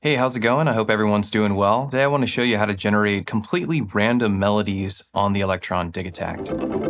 Hey, how's it going? I hope everyone's doing well. Today I want to show you how to generate completely random melodies on the Elektron Digitakt.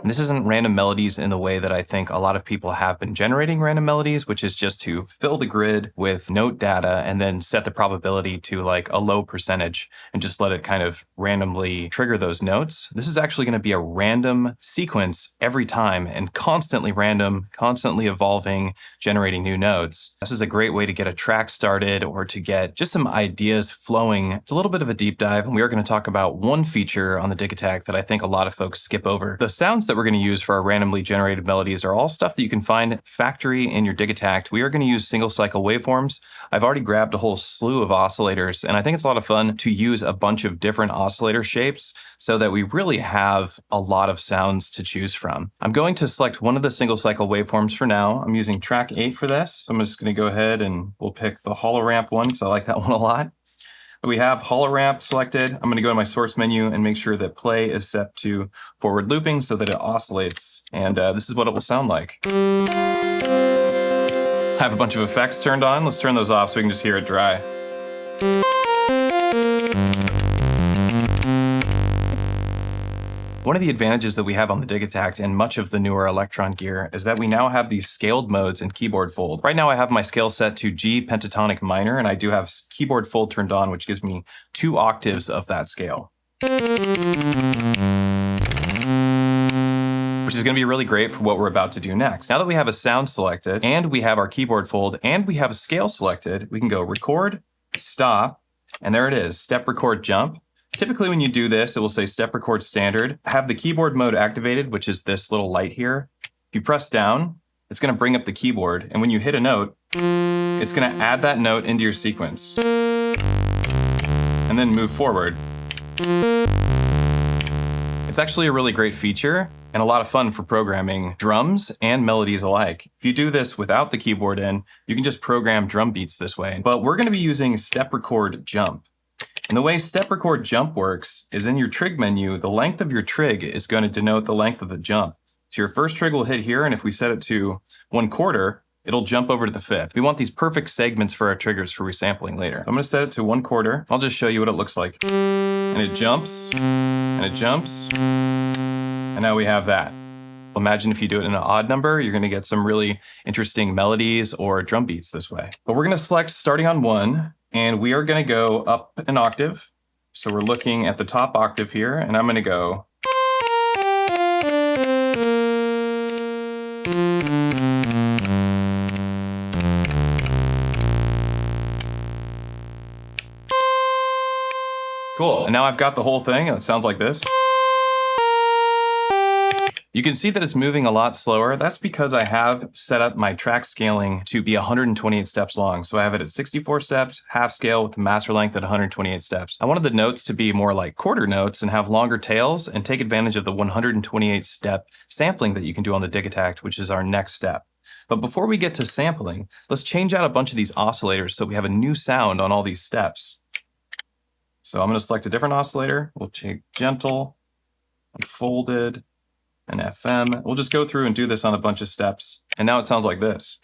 And this isn't random melodies in the way that I think a lot of people have been generating random melodies, which is just to fill the grid with note data and then set the probability to like a low percentage and just let it kind of randomly trigger those notes. This is actually going to be a random sequence every time and constantly random, constantly evolving, generating new notes. This is a great way to get a track started or to get just some ideas flowing. It's a little bit of a deep dive, and we are going to talk about one feature on the Digitakt that I think a lot of folks skip over. The sounds that we're going to use for our randomly generated melodies are all stuff that you can find factory in your Digitakt. We are going to use single cycle waveforms. I've already grabbed a whole slew of oscillators, and I think it's a lot of fun to use a bunch of different oscillator shapes so that we really have a lot of sounds to choose from. I'm going to select one of the single cycle waveforms for now. I'm using track 8 for this. So I'm just going to go ahead and we'll pick the hollow ramp one because I like that one a lot. We have hollow ramp selected. I'm going to go to my source menu and make sure that play is set to forward looping so that it oscillates. And this is what it will sound like. I have a bunch of effects turned on. Let's turn those off so we can just hear it dry. One of the advantages that we have on the Digitakt and much of the newer Elektron gear is that we now have these scaled modes in keyboard fold. Right now I have my scale set to G pentatonic minor, and I do have keyboard fold turned on, which gives me 2 octaves of that scale. Which is going to be really great for what we're about to do next. Now that we have a sound selected, and we have our keyboard fold, and we have a scale selected, we can go record, stop, and there it is, step, record, jump. Typically when you do this, it will say step record standard. Have the keyboard mode activated, which is this little light here. If you press down, it's going to bring up the keyboard. And when you hit a note, it's going to add that note into your sequence. And then move forward. It's actually a really great feature and a lot of fun for programming drums and melodies alike. If you do this without the keyboard in, you can just program drum beats this way. But we're going to be using step record jump. And the way step record jump works is in your trig menu, the length of your trig is going to denote the length of the jump. So your first trig will hit here, and if we set it to 1/4, it'll jump over to the 5th. We want these perfect segments for our triggers for resampling later. So I'm going to set it to 1/4. I'll just show you what it looks like. And it jumps, and it jumps, and now we have that. Imagine if you do it in an odd number, you're going to get some really interesting melodies or drum beats this way. But we're going to select starting on 1. And we are going to go up an octave. So we're looking at the top octave here, and I'm going to go. Cool. And now I've got the whole thing. It sounds like this. You can see that it's moving a lot slower. That's because I have set up my track scaling to be 128 steps long. So I have it at 64 steps, half scale with the master length at 128 steps. I wanted the notes to be more like quarter notes and have longer tails and take advantage of the 128 step sampling that you can do on the Digitakt, which is our next step. But before we get to sampling, let's change out a bunch of these oscillators so we have a new sound on all these steps. So I'm going to select a different oscillator. We'll take gentle, unfolded, and FM. We'll just go through and do this on a bunch of steps. And now it sounds like this.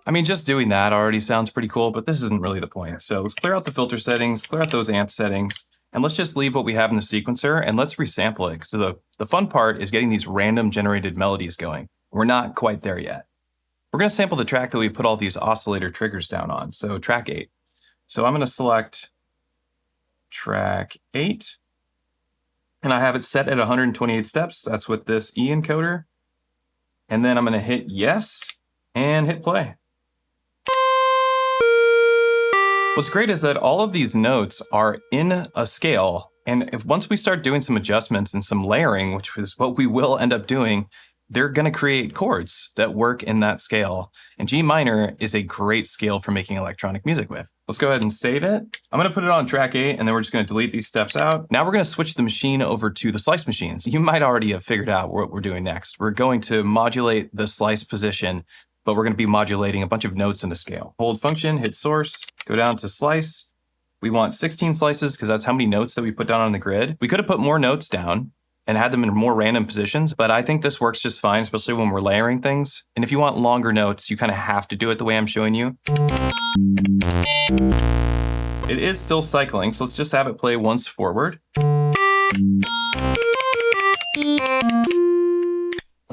I mean, just doing that already sounds pretty cool, but this isn't really the point. So let's clear out the filter settings, clear out those amp settings, and let's just leave what we have in the sequencer and let's resample it. So the fun part is getting these random generated melodies going. We're not quite there yet. We're going to sample the track that we put all these oscillator triggers down on. So track 8. So I'm going to select track 8, and I have it set at 128 steps. That's with this E encoder. And then I'm going to hit yes and hit play. What's great is that all of these notes are in a scale, and once we start doing some adjustments and some layering, which is what we will end up doing, they're going to create chords that work in that scale. And G minor is a great scale for making electronic music with. Let's go ahead and save it. I'm going to put it on track 8, and then we're just going to delete these steps out. Now we're going to switch the machine over to the slice machines. You might already have figured out what we're doing next. We're going to modulate the slice position, but we're going to be modulating a bunch of notes in a scale. Hold function, hit source, go down to slice. We want 16 slices because that's how many notes that we put down on the grid. We could have put more notes down and had them in more random positions, but I think this works just fine, especially when we're layering things. And if you want longer notes, you kind of have to do it the way I'm showing you. It is still cycling, so let's just have it play once forward.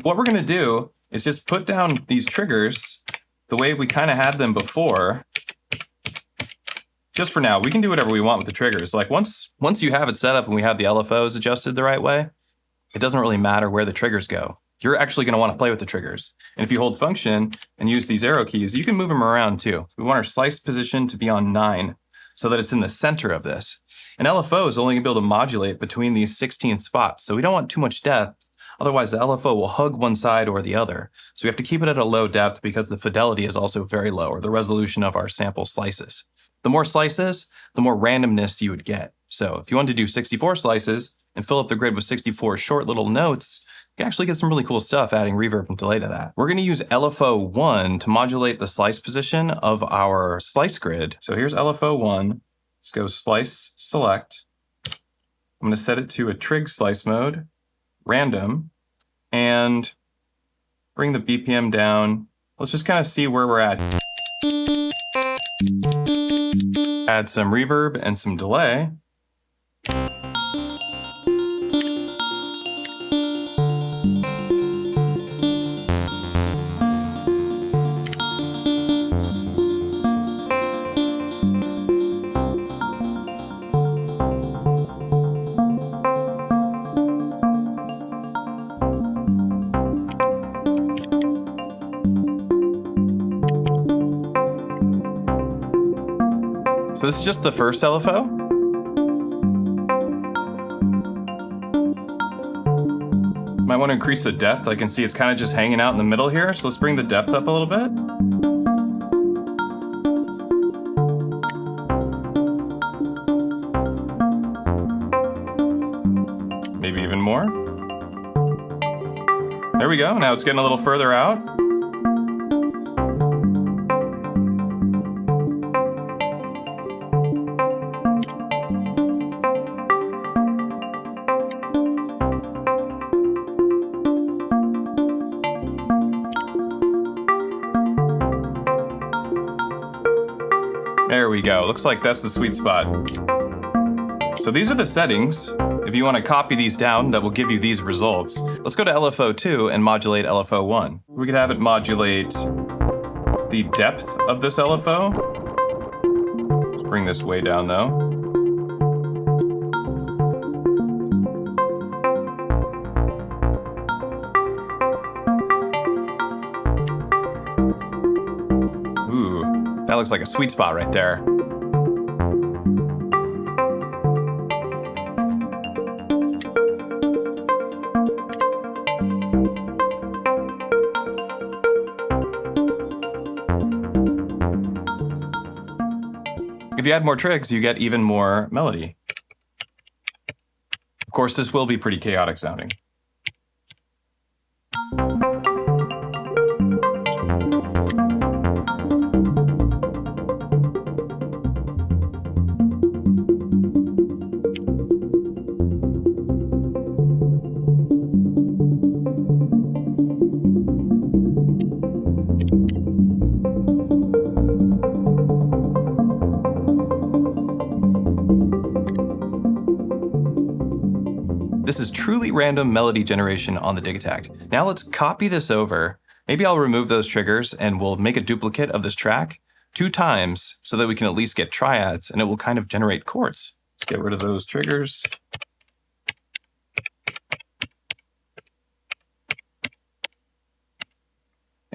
What we're going to do is just put down these triggers the way we kind of had them before. Just for now, we can do whatever we want with the triggers. Like once you have it set up and we have the LFOs adjusted the right way, it doesn't really matter where the triggers go. You're actually going to want to play with the triggers. And if you hold function and use these arrow keys, you can move them around too. We want our slice position to be on 9 so that it's in the center of this. An LFO is only going to be able to modulate between these 16 spots. So we don't want too much depth. Otherwise, the LFO will hug one side or the other. So we have to keep it at a low depth because the fidelity is also very low, or the resolution of our sample slices. The more slices, the more randomness you would get. So if you want to do 64 slices and fill up the grid with 64 short little notes, you can actually get some really cool stuff adding reverb and delay to that. We're going to use LFO 1 to modulate the slice position of our slice grid. So here's LFO 1. Let's go slice select. I'm going to set it to a trig slice mode, random, and bring the BPM down. Let's just kind of see where we're at. Add some reverb and some delay. So this is just the first LFO. Might want to increase the depth. I can see it's kind of just hanging out in the middle here. So let's bring the depth up a little bit. Maybe even more. There we go. Now it's getting a little further out. There we go. Looks like that's the sweet spot. So these are the settings. If you want to copy these down, that will give you these results. Let's go to LFO 2 and modulate LFO 1. We could have it modulate the depth of this LFO. Let's bring this way down though. That looks like a sweet spot right there. If you add more trigs, you get even more melody. Of course, this will be pretty chaotic sounding. This is truly random melody generation on the Digitakt. Now let's copy this over. Maybe I'll remove those triggers and we'll make a duplicate of this track 2 times so that we can at least get triads and it will kind of generate chords. Let's get rid of those triggers.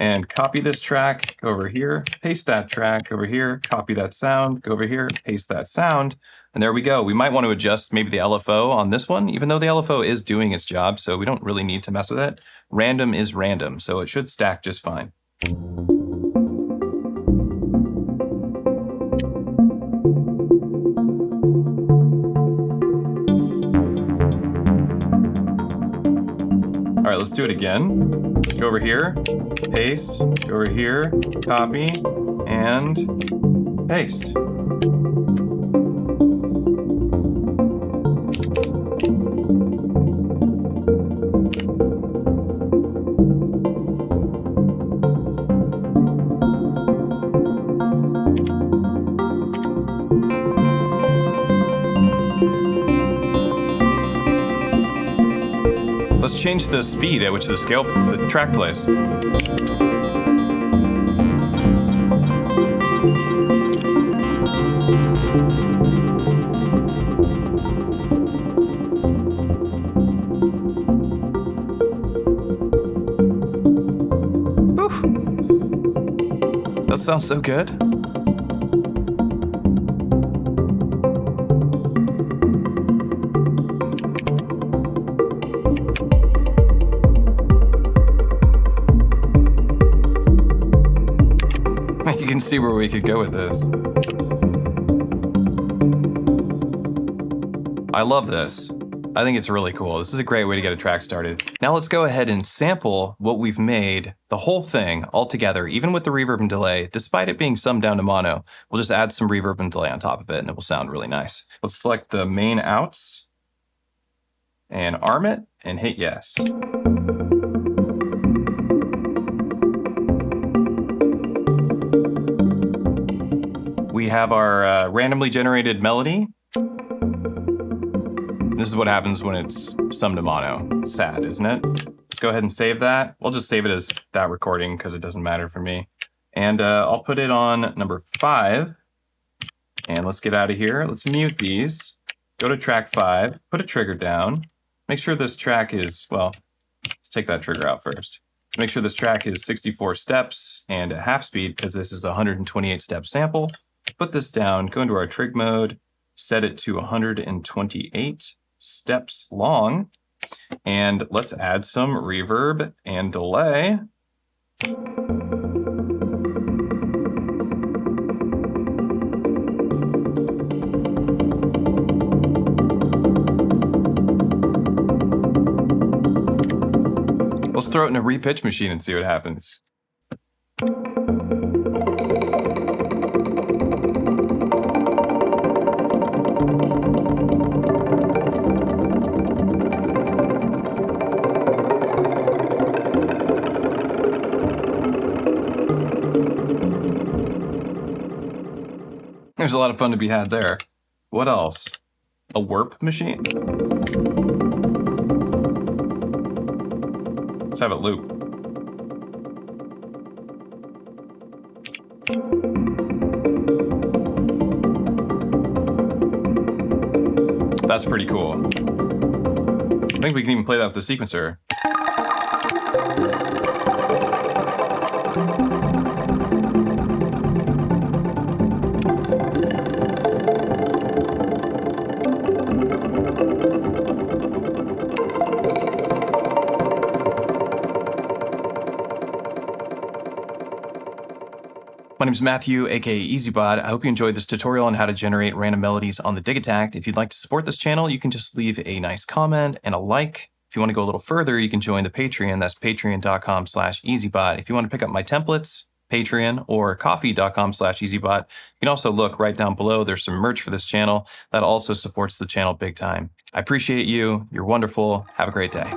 and copy this track, go over here, paste that track over here, copy that sound, go over here, paste that sound, and there we go. We might want to adjust maybe the LFO on this one, even though the LFO is doing its job, so we don't really need to mess with it. Random is random, so it should stack just fine. All right, let's do it again. Go over here, paste, go over here, copy, and paste. Let's change the speed at which the track plays. Whew. That sounds so good. You can see where we could go with this. I love this. I think it's really cool. This is a great way to get a track started. Now let's go ahead and sample what we've made, the whole thing all together, even with the reverb and delay, despite it being summed down to mono. We'll just add some reverb and delay on top of it and it will sound really nice. Let's select the main outs and arm it and hit yes. We have our randomly generated melody. This is what happens when it's summed to mono. Sad, isn't it? Let's go ahead and save that. We'll just save it as that recording because it doesn't matter for me. And I'll put it on number 5. And let's get out of here. Let's mute these. Go to track 5, put a trigger down. Make sure this track is, well, let's take that trigger out first. Make sure this track is 64 steps and a half speed because this is a 128 step sample. Put this down, go into our trig mode, set it to 128 steps long, and let's add some reverb and delay. Let's throw it in a repitch machine and see what happens. There's a lot of fun to be had there. What else? A werp machine? Let's have it loop. That's pretty cool. I think we can even play that with the sequencer. My name is Matthew, aka EZBOT. I hope you enjoyed this tutorial on how to generate random melodies on the Digitakt. If you'd like to support this channel, you can just leave a nice comment and a like. If you want to go a little further, you can join the Patreon. That's patreon.com/EZBOT. If you want to pick up my templates, Patreon or coffee.com/EZBOT. You can also look right down below. There's some merch for this channel that also supports the channel big time. I appreciate you. You're wonderful. Have a great day.